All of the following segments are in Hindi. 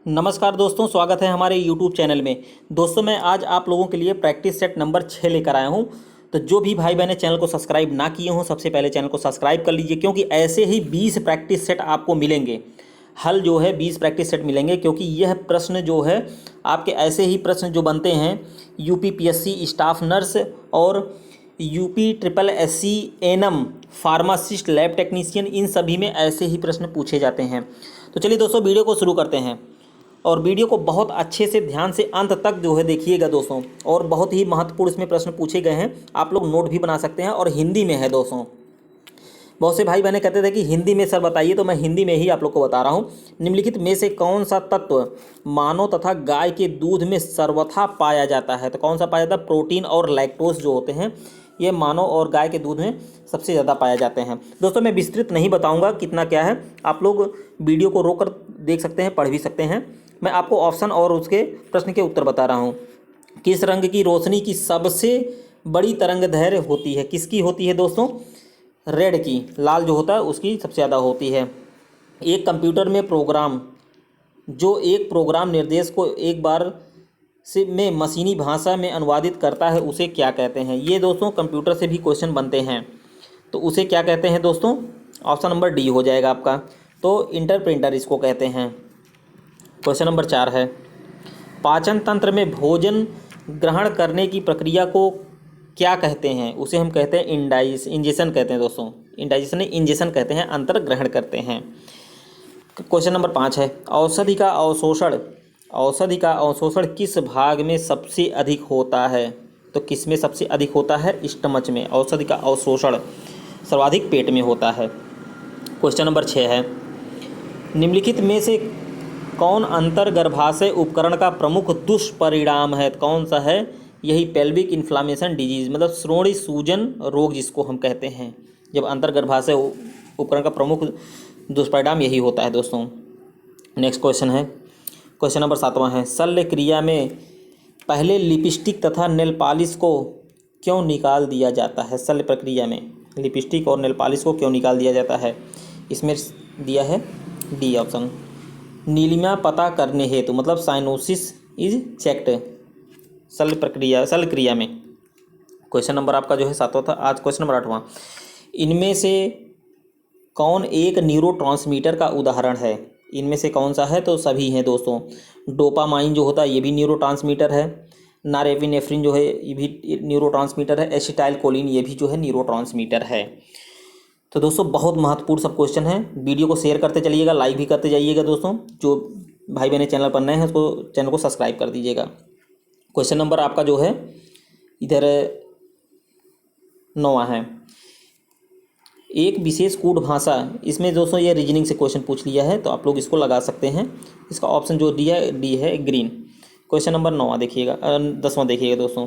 नमस्कार दोस्तों, स्वागत है हमारे YouTube चैनल में। दोस्तों, मैं आज आप लोगों के लिए प्रैक्टिस सेट नंबर 6 लेकर आया हूं। तो जो भी भाई बहने चैनल को सब्सक्राइब ना किए हों, सबसे पहले चैनल को सब्सक्राइब कर लीजिए, क्योंकि ऐसे ही 20 प्रैक्टिस सेट आपको मिलेंगे। हल जो है 20 प्रैक्टिस सेट मिलेंगे, क्योंकि यह प्रश्न जो है आपके ऐसे ही प्रश्न जो बनते हैं UPPSC स्टाफ नर्स और UPSSC ANM pharmacist lab technician, इन सभी में ऐसे ही प्रश्न पूछे जाते हैं। तो चलिए दोस्तों, वीडियो को शुरू करते हैं और वीडियो को बहुत अच्छे से ध्यान से अंत तक जो है देखिएगा दोस्तों। और बहुत ही महत्वपूर्ण इसमें प्रश्न पूछे गए हैं, आप लोग नोट भी बना सकते हैं और हिंदी में है दोस्तों। बहुत से भाई बहने कहते थे कि हिंदी में सर बताइए, तो मैं हिंदी में ही आप लोग को बता रहा हूँ। निम्नलिखित में से कौन सा तत्व मानव तथा गाय के दूध में सर्वथा पाया जाता है? तो कौन सा पाया जाता है? प्रोटीन और लैक्टोज जो होते हैं, ये मानव और गाय के दूध में सबसे ज़्यादा पाए जाते हैं। दोस्तों, मैं विस्तृत नहीं बताऊंगा कितना क्या है, आप लोग वीडियो को रोक कर देख सकते हैं, पढ़ भी सकते हैं। मैं आपको ऑप्शन और उसके प्रश्न के उत्तर बता रहा हूँ। किस रंग की रोशनी की सबसे बड़ी तरंगदैर्घ्य होती है? किसकी होती है दोस्तों? रेड की, लाल जो होता है उसकी सबसे ज़्यादा होती है। एक कंप्यूटर में प्रोग्राम जो एक प्रोग्राम निर्देश को एक बार से में मशीनी भाषा में अनुवादित करता है, उसे क्या कहते हैं? ये दोस्तों कंप्यूटर से भी क्वेश्चन बनते हैं, तो उसे क्या कहते हैं दोस्तों? ऑप्शन नंबर डी हो जाएगा आपका। तो इंटरप्रेटर इसको कहते हैं। क्वेश्चन नंबर 4 है, पाचन तंत्र में भोजन ग्रहण करने की प्रक्रिया को क्या कहते हैं? उसे हम कहते हैं इंजेशन कहते हैं दोस्तों। इंडाइजेशन नहीं, इंजेशन कहते हैं, अंतर ग्रहण करते हैं। क्वेश्चन नंबर 5 है, औषधि का अवशोषण किस भाग में सबसे अधिक होता है? तो किस में सबसे अधिक होता है? स्टमच में। औषधि का अवशोषण सर्वाधिक पेट में होता है। क्वेश्चन नंबर 6 है, निम्नलिखित में से कौन अंतर्गर्भाशय उपकरण का प्रमुख दुष्परिणाम है? कौन सा है? यही पेल्विक इन्फ्लामेशन डिजीज, मतलब श्रोणि सूजन रोग जिसको हम कहते हैं। जब अंतर्गर्भाशय उपकरण का प्रमुख दुष्परिणाम यही होता है दोस्तों। नेक्स्ट क्वेश्चन है, क्वेश्चन नंबर 7वां है, शल्य क्रिया में पहले लिपस्टिक तथा नेल पॉलिश को क्यों निकाल दिया जाता है? शल्य प्रक्रिया में लिपस्टिक और नेल पॉलिश को क्यों निकाल दिया जाता है? इसमें दिया है डी ऑप्शन, नीलिमा पता करने हेतु, मतलब साइनोसिस इज चेक्ड शल्य क्रिया में। क्वेश्चन नंबर आपका जो है 7वां था। आज क्वेश्चन नंबर 8वां, इनमें से कौन एक न्यूरोट्रांसमीटर का उदाहरण है? इनमें से कौन सा है? तो सभी हैं दोस्तों। डोपामाइन जो होता है ये भी न्यूरोट्रांसमीटर है। नॉरएपिनेफ्रिन जो है ये भी न्यूरोट्रांसमीटर है। एसिटाइलकोलिन ये भी जो है न्यूरोट्रांसमीटर है। तो दोस्तों, बहुत महत्वपूर्ण सब क्वेश्चन है। वीडियो को शेयर करते चलिएगा, लाइक भी करते जाइएगा दोस्तों। जो भाई बहने चैनल पर नए हैं उसको चैनल को सब्सक्राइब कर दीजिएगा। क्वेश्चन नंबर आपका जो है इधर 9वां है, एक विशेष कूट भाषा। इसमें दोस्तों ये रीजनिंग से क्वेश्चन पूछ लिया है, तो आप लोग इसको लगा सकते हैं। इसका ऑप्शन जो डी है ग्रीन। क्वेश्चन नंबर 9वां देखिएगा, 10वां देखिएगा दोस्तों,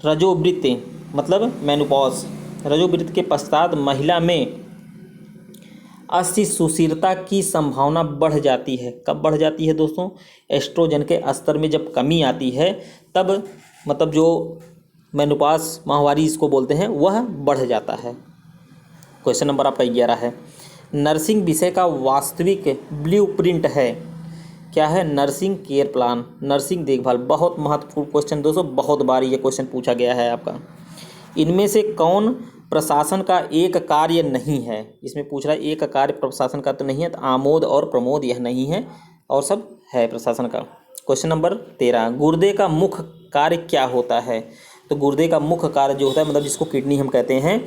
रजोवृत्ति मतलब मेनोपॉज। रजोवृत्ति के पश्चात महिला में अस्थि सुशीरता की संभावना बढ़ जाती है। कब बढ़ जाती है दोस्तों? एस्ट्रोजन के स्तर में जब कमी आती है तब, मतलब जो मेनोपॉज माहवारी इसको बोलते हैं, वह बढ़ जाता है। क्वेश्चन नंबर आपका 11 है, नर्सिंग विषय का वास्तविक ब्लूप्रिंट है? क्या है? नर्सिंग केयर प्लान, नर्सिंग देखभाल। बहुत महत्वपूर्ण क्वेश्चन दोस्तों, बहुत बार ये क्वेश्चन पूछा गया है आपका। इनमें से कौन प्रशासन का एक कार्य नहीं है? इसमें पूछ रहा है एक कार्य प्रशासन का तो नहीं है, तो आमोद और प्रमोद यह नहीं है, और सब है प्रशासन का। क्वेश्चन नंबर 13, गुर्दे का मुख्य कार्य क्या होता है? तो गुर्दे का मुख्य कार्य जो होता है, मतलब जिसको किडनी हम कहते हैं,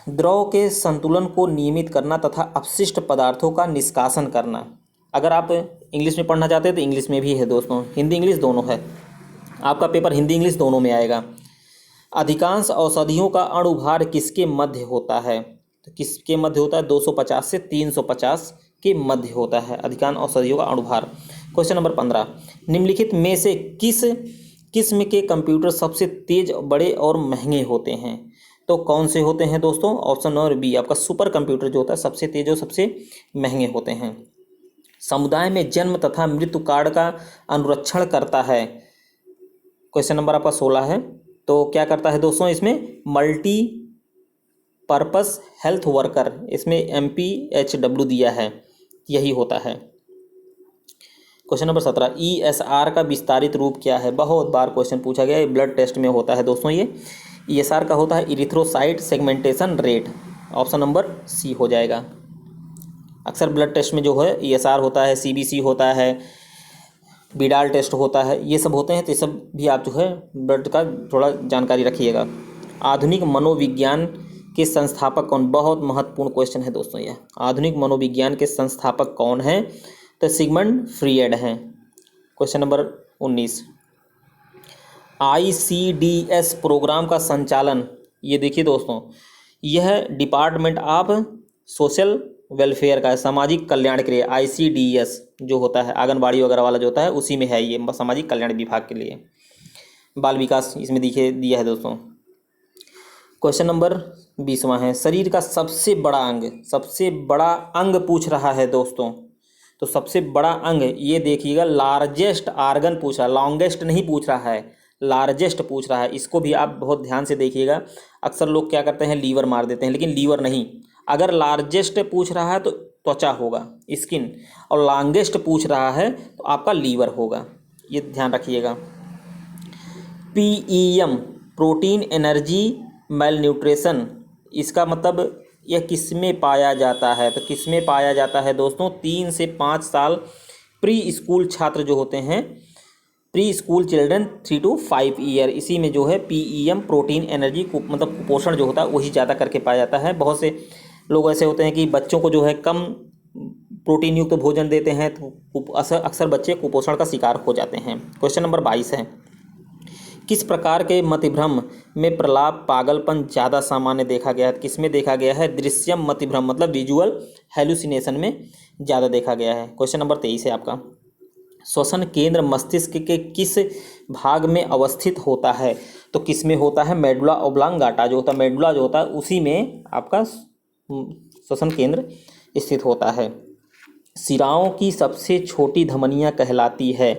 द्रव के संतुलन को नियमित करना तथा अपशिष्ट पदार्थों का निष्कासन करना। अगर आप इंग्लिश में पढ़ना चाहते हैं तो इंग्लिश में भी है दोस्तों, हिंदी इंग्लिश दोनों है। आपका पेपर हिंदी इंग्लिश दोनों में आएगा। अधिकांश औषधियों का अणुभार किसके मध्य होता है? तो किसके मध्य होता है? 250 से 350 के मध्य होता है अधिकांश औषधियों का अणुभार। क्वेश्चन नंबर 15, निम्नलिखित में से किस किस्म के कंप्यूटर सबसे तेज, बड़े और महंगे होते हैं? तो कौन से होते हैं दोस्तों? ऑप्शन नंबर बी आपका, सुपर कंप्यूटर जो होता है सबसे तेज और सबसे महंगे होते हैं। समुदाय में जन्म तथा मृत्यु कार्ड का अनुरक्षण करता है। क्वेश्चन नंबर आपका 16 है। तो क्या करता है दोस्तों? इसमें मल्टी पर्पस हेल्थ वर्कर, इसमें MPHW दिया है, यही होता है। क्वेश्चन नंबर 17, ESR का विस्तारित रूप क्या है? बहुत बार क्वेश्चन पूछा गया है, ब्लड टेस्ट में होता है दोस्तों ये। ESR का होता है erythrocyte segmentation rate. Option number C हो जाएगा। अक्सर ब्लड टेस्ट में जो है ESR होता है, CBC होता है, बिडाल टेस्ट होता है, ये सब होते हैं। तो ये सब भी आप जो है ब्लड का थोड़ा जानकारी रखिएगा। आधुनिक मनोविज्ञान के संस्थापक कौन? बहुत महत्वपूर्ण क्वेश्चन है दोस्तों ये। आधुनिक मनोविज्ञान के संस्थापक कौन हैं? तो सिगमंड फ्रीड हैं। क्वेश्चन नंबर 19, ICDS प्रोग्राम का संचालन, ये देखिए दोस्तों, यह डिपार्टमेंट ऑफ सोशल वेलफेयर का है, सामाजिक कल्याण के लिए। ICDS जो होता है आंगनबाड़ी वगैरह वाला जो होता है, उसी में है ये, सामाजिक कल्याण विभाग के लिए। बाल विकास इसमें दिखे दिया है दोस्तों। क्वेश्चन नंबर 20वां है, शरीर का सबसे बड़ा अंग, सबसे बड़ा अंग पूछ रहा है दोस्तों। तो सबसे बड़ा अंग ये देखिएगा, लार्जेस्ट आर्गन पूछ रहा है, लॉन्गेस्ट नहीं पूछ रहा है, लार्जेस्ट पूछ रहा है। इसको भी आप बहुत ध्यान से देखिएगा। अक्सर लोग क्या करते हैं, लीवर मार देते हैं, लेकिन लीवर नहीं। अगर लार्जेस्ट पूछ रहा है तो त्वचा होगा, स्किन, और लॉन्गेस्ट पूछ रहा है तो आपका लीवर होगा, ये ध्यान रखिएगा। PEM प्रोटीन एनर्जी मेलन्यूट्रिशन, इसका मतलब यह किस में पाया जाता है? तो किस में पाया जाता है दोस्तों? 3 से 5 साल प्री स्कूल छात्र जो होते हैं, pre school children 3 to 5 year, इसी में जो है PEM प्रोटीन एनर्जी मतलब कुपोषण जो होता है वही ज़्यादा करके पाया जाता है। बहुत से लोग ऐसे होते हैं कि बच्चों को जो है कम प्रोटीन युक्त भोजन देते हैं, तो अक्सर बच्चे कुपोषण का शिकार हो जाते हैं। क्वेश्चन नंबर 22 है, किस प्रकार के मतिभ्रम में प्रलाप पागलपन ज़्यादा सामान्य देखा गया है? किस में देखा गया है? दृश्यम मतिभ्रम मतलब विजुअल हेलुसिनेशन में ज़्यादा देखा गया है। क्वेश्चन नंबर 23 है आपका, श्वसन केंद्र मस्तिष्क के किस भाग में अवस्थित होता है? तो किस में होता है? मेडुला ओब्लांगाटा जो होता है, मेडुला जो होता है उसी में आपका श्वसन केंद्र स्थित होता है। सिराओं की सबसे छोटी धमनियाँ कहलाती है।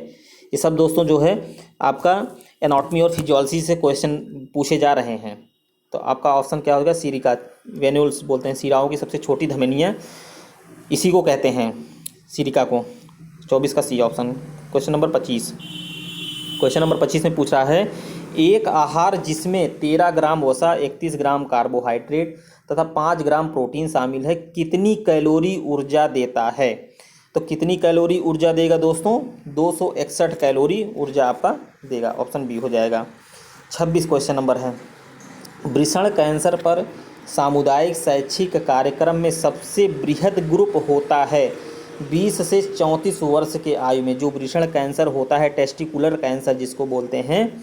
ये सब दोस्तों जो है आपका एनाटॉमी और फिजियोलॉजी से क्वेश्चन पूछे जा रहे हैं। तो आपका ऑप्शन क्या होगा? सीरिका, वेन्यूल्स बोलते हैं सिराओं की सबसे छोटी धमनियाँ, इसी को कहते हैं सीरिका को। 24 का C option. Question number 25, question number 25 में पूछ रहा है, एक आहार जिसमें 13 ग्राम वसा, 31 ग्राम कार्बोहाइड्रेट तथा 5 ग्राम प्रोटीन शामिल है, कितनी कैलोरी ऊर्जा देता है? तो कितनी कैलोरी ऊर्जा देगा दोस्तों? 261 कैलोरी ऊर्जा आपका देगा। ऑप्शन बी हो जाएगा। 26 क्वेश्चन नंबर है, वृषण कैंसर पर सामुदायिक शैक्षिक कार्यक्रम में सबसे बृहद ग्रुप होता है 20 से 34 वर्ष के आयु में। जो वृषण कैंसर होता है, टेस्टिकुलर कैंसर जिसको बोलते हैं,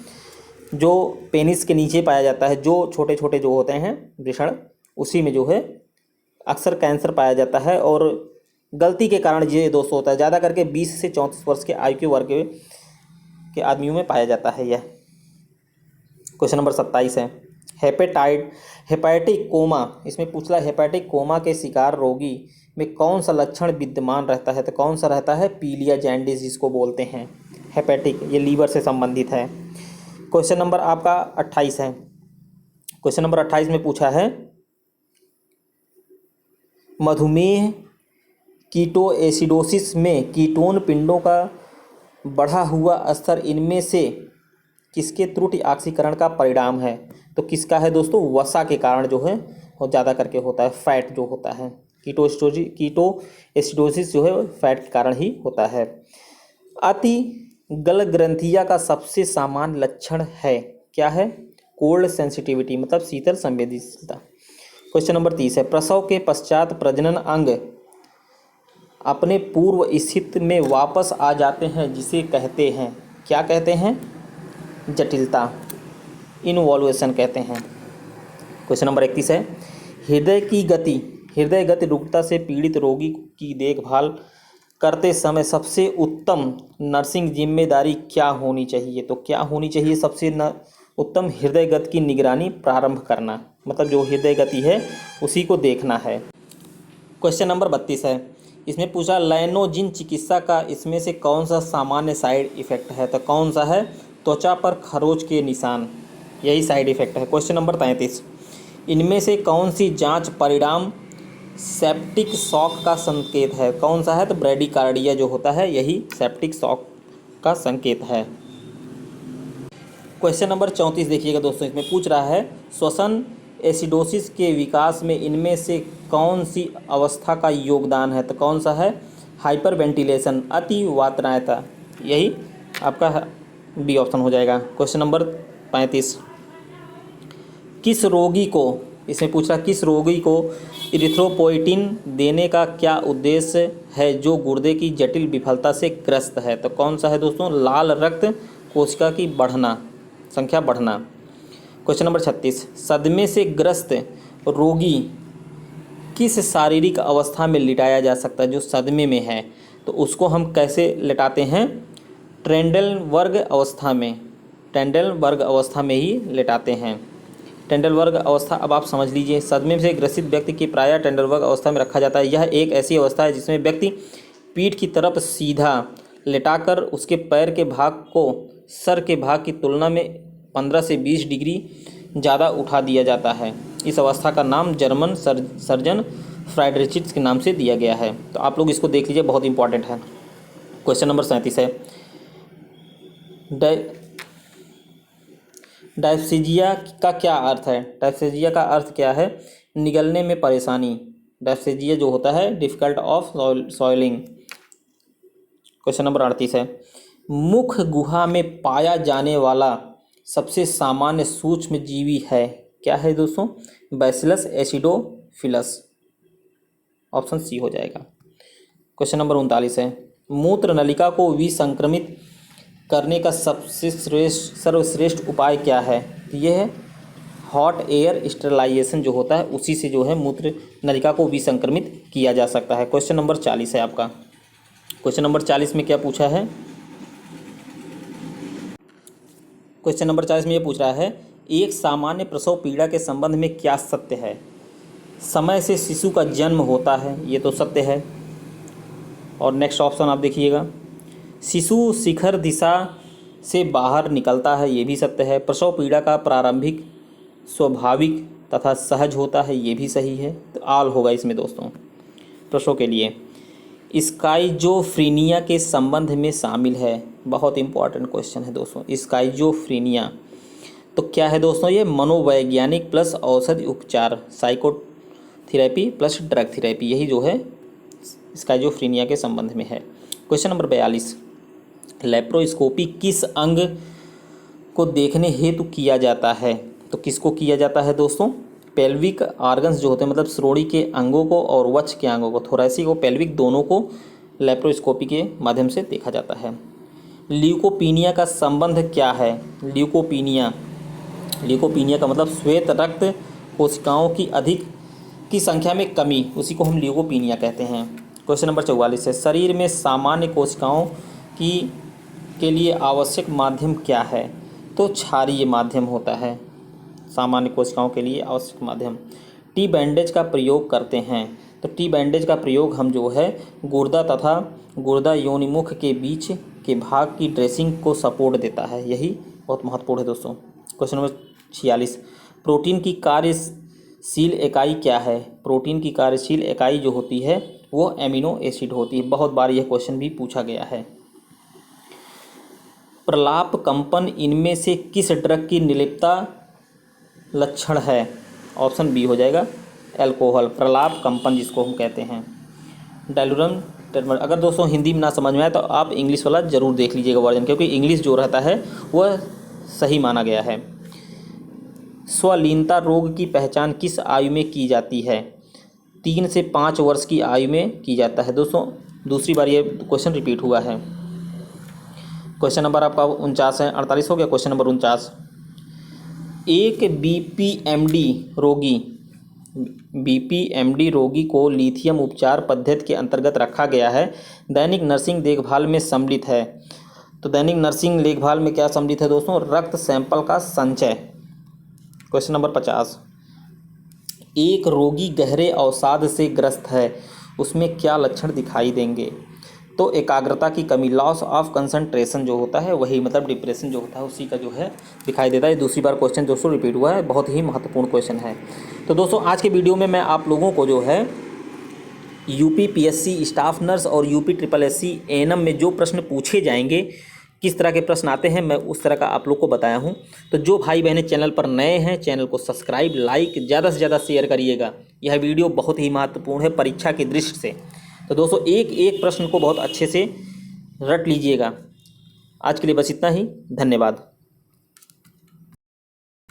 जो पेनिस के नीचे पाया जाता है, जो छोटे छोटे जो होते हैं वृषण, उसी में जो है अक्सर कैंसर पाया जाता है। और गलती के कारण ये दोस्तों होता है, ज़्यादा करके 20 से 34 वर्ष के आयु के वर्ग के आदमियों में पाया जाता है यह। क्वेश्चन नंबर 27 है, हेपेटिक कोमा, इसमें पूछ रहा है हेपेटिक कोमा के शिकार रोगी में कौन सा लक्षण विद्यमान रहता है? तो कौन सा रहता है? पीलिया जैंडिस जिसको बोलते हैं। हेपेटिक ये लीवर से संबंधित है। क्वेश्चन नंबर आपका 28 है। क्वेश्चन नंबर 28 में पूछा है, मधुमेह कीटोएसिडोसिस में कीटोन पिंडों का बढ़ा हुआ स्तर इनमें से किसके त्रुटि ऑक्सीकरण का परिणाम है? तो किसका है दोस्तों? वसा के कारण जो है वो ज़्यादा करके होता है, फैट जो होता है। कीटोएसिडोसिस जो है फैट के कारण ही होता है। अति गल ग्रंथिया का सबसे सामान्य लक्षण है, क्या है? कोल्ड सेंसिटिविटी मतलब शीतल संवेदनशीलता। क्वेश्चन नंबर 30 है, प्रसव के पश्चात प्रजनन अंग अपने पूर्व स्थिति में वापस आ जाते हैं जिसे कहते हैं, क्या कहते हैं? जटिलता, इनवॉल्यूशन कहते हैं। क्वेश्चन नंबर 31 है, हृदय गति रुकता से पीड़ित रोगी की देखभाल करते समय सबसे उत्तम नर्सिंग जिम्मेदारी क्या होनी चाहिए? तो क्या होनी चाहिए? सबसे उत्तम हृदय गति की निगरानी प्रारंभ करना, मतलब जो हृदय गति है उसी को देखना है। क्वेश्चन नंबर 32 है, इसमें पूछा लैनोजिन चिकित्सा का इसमें से कौन सा सामान्य साइड इफेक्ट है? तो कौन सा है? त्वचा पर खरोच के निशान, यही साइड इफेक्ट है। क्वेश्चन नंबर 33, इनमें से कौन सी जांच परिणाम सेप्टिक शॉक का संकेत है? कौन सा है? तो ब्रेडिकार्डिया जो होता है यही सेप्टिक शॉक का संकेत है। क्वेश्चन नंबर 34 देखिएगा दोस्तों, इसमें पूछ रहा है श्वसन एसिडोसिस के विकास में इनमें से कौन सी अवस्था का योगदान है? तो कौन सा है? हाइपरवेंटिलेशन, अति वातनायता, यही आपका बी ऑप्शन हो जाएगा। क्वेश्चन नंबर 35, किस रोगी को, इसमें पूछ रहा किस रोगी को इरिथ्रोपोइटिन देने का क्या उद्देश्य है जो गुर्दे की जटिल विफलता से ग्रस्त है? तो कौन सा है दोस्तों? लाल रक्त कोशिका की बढ़ना, संख्या बढ़ना। क्वेश्चन नंबर 36, सदमे से ग्रस्त रोगी किस शारीरिक अवस्था में लिटाया जा सकता है? जो सदमे में है तो उसको हम कैसे लिटाते हैं? ट्रेंडलबर्ग अवस्था में, ट्रेंडलबर्ग अवस्था में ही लिटाते हैं। ट्रेंडलबर्ग अवस्था अब आप समझ लीजिए, सदमे से ग्रसित व्यक्ति की प्रायः ट्रेंडलबर्ग अवस्था में रखा जाता है। यह एक ऐसी अवस्था है जिसमें व्यक्ति पीठ की तरफ सीधा लेटाकर उसके पैर के भाग को सर के भाग की तुलना में 15 से 20 डिग्री ज़्यादा उठा दिया जाता है। इस अवस्था का नाम जर्मन सर्जन फ्राइडरिचिट्स के नाम से दिया गया है। तो आप लोग इसको देख लीजिए, बहुत इंपॉर्टेंट है। क्वेश्चन नंबर 37 है, डायप्सीजिया का क्या अर्थ है? डायप्सीजिया का अर्थ क्या है? निगलने में परेशानी। डायप्सीजिया जो होता है difficult of soiling. Question number 38 है, मुख गुहा में पाया जाने वाला सबसे सामान्य सूक्ष्म जीवी है? क्या है दोस्तों? बैसिलस एसिडोफिलस, ऑप्शन सी हो जाएगा। क्वेश्चन नंबर 39 है, मूत्र नलिका को विसंक्रमित करने का सबसे सर्वश्रेष्ठ उपाय क्या है? यह है हॉट एयर स्टेरिलाइजेशन जो होता है, उसी से जो है मूत्र नलिका को विसंक्रमित किया जा सकता है। क्वेश्चन नंबर 40 है आपका। क्वेश्चन नंबर 40 में क्या पूछा है? क्वेश्चन नंबर 40 में ये पूछ रहा है, एक सामान्य प्रसव पीड़ा के संबंध में क्या सत्य है? समय से शिशु का जन्म होता है, ये तो सत्य है। और नेक्स्ट ऑप्शन आप देखिएगा, शिशु शिखर दिशा से बाहर निकलता है, ये भी सत्य है। प्रसव पीड़ा का प्रारंभिक स्वाभाविक तथा सहज होता है, ये भी सही है। तो आल होगा इसमें दोस्तों प्रसव के लिए। स्काइजोफ्रीनिया के संबंध में शामिल है, बहुत इंपॉर्टेंट क्वेश्चन है दोस्तों। स्काइजोफ्रीनिया तो क्या है दोस्तों? ये मनोवैज्ञानिक प्लस औषधि उपचार, साइकोथेरेपी प्लस ड्रग थेरेपी, यही जो है स्काइजोफ्रीनिया के संबंध में है। क्वेश्चन नंबर 42, लेप्रोस्कोपी किस अंग को देखने हेतु किया जाता है? तो किसको किया जाता है दोस्तों? पेल्विक आर्गन्स जो होते हैं, मतलब श्रोणि के अंगों को और वक्ष के अंगों को, थोरैसिक और पेल्विक दोनों को लेप्रोस्कोपी के माध्यम से देखा जाता है। ल्यूकोपीनिया का संबंध क्या है? ल्यूकोपीनिया, ल्यूकोपीनिया का मतलब श्वेत रक्त कोशिकाओं की अधिक की संख्या में कमी, उसी को हम ल्यूकोपीनिया कहते हैं। क्वेश्चन नंबर 44 है, शरीर में सामान्य कोशिकाओं की के लिए आवश्यक माध्यम क्या है? तो क्षारीय माध्यम होता है, सामान्य कोशिकाओं के लिए आवश्यक माध्यम। टी बैंडेज का प्रयोग करते हैं, तो टी बैंडेज का प्रयोग हम जो है गुर्दा तथा गुर्दा योनिमुख के बीच के भाग की ड्रेसिंग को सपोर्ट देता है, यही बहुत महत्वपूर्ण है दोस्तों। क्वेश्चन नंबर 46, प्रोटीन की कार्यशील इकाई क्या है? प्रोटीन की कार्यशील इकाई जो होती है वो एमिनो एसिड होती है। बहुत बार यह क्वेश्चन भी पूछा गया है। प्रलाप कंपन इनमें से किस ड्रग की निर्लिप्तता लक्षण है? ऑप्शन बी हो जाएगा, अल्कोहल, प्रलाप कंपन जिसको हम कहते हैं। डायलूरम टर्मर, अगर दोस्तों हिंदी में ना समझ में आए तो आप इंग्लिश वाला ज़रूर देख लीजिएगा वर्जन, क्योंकि इंग्लिश जो रहता है वह सही माना गया है। स्वलीनता रोग की पहचान किस आयु में की जाती है? 3 से 5 वर्ष की आयु में की जाता है दोस्तों। दूसरी बार ये क्वेश्चन रिपीट हुआ है। क्वेश्चन नंबर आपका 49 है, 48 हो गया। क्वेश्चन नंबर 49, एक बीपीएमडी रोगी को लिथियम उपचार पद्धति के अंतर्गत रखा गया है, दैनिक नर्सिंग देखभाल में सम्मिलित है। तो दैनिक नर्सिंग देखभाल में क्या सम्मिलित है दोस्तों? रक्त सैंपल का संचय। क्वेश्चन नंबर 50, एक रोगी गहरे अवसाद से ग्रस्त है, उसमें क्या लक्षण दिखाई देंगे? तो एकाग्रता की कमी, लॉस ऑफ कंसंट्रेशन जो होता है वही, मतलब डिप्रेशन जो होता है उसी का जो है दिखाई देता है। दूसरी बार क्वेश्चन दोस्तों रिपीट हुआ है, बहुत ही महत्वपूर्ण क्वेश्चन है। तो दोस्तों आज के वीडियो में मैं आप लोगों को जो है यूपी पीएससी स्टाफ नर्स और यूपी ट्रिपल एससी एएनएम में जो प्रश्न पूछे जाएंगे, किस तरह के प्रश्न आते हैं, मैं उस तरह का आप लोग को बताया हूं। तो जो भाई बहनें चैनल पर नए हैं, चैनल को सब्सक्राइब, लाइक, ज़्यादा से ज़्यादा शेयर करिएगा। यह वीडियो बहुत ही महत्वपूर्ण है परीक्षा की दृष्टि से। तो दोस्तों एक एक प्रश्न को बहुत अच्छे से रट लीजिएगा। आज के लिए बस इतना ही, धन्यवाद।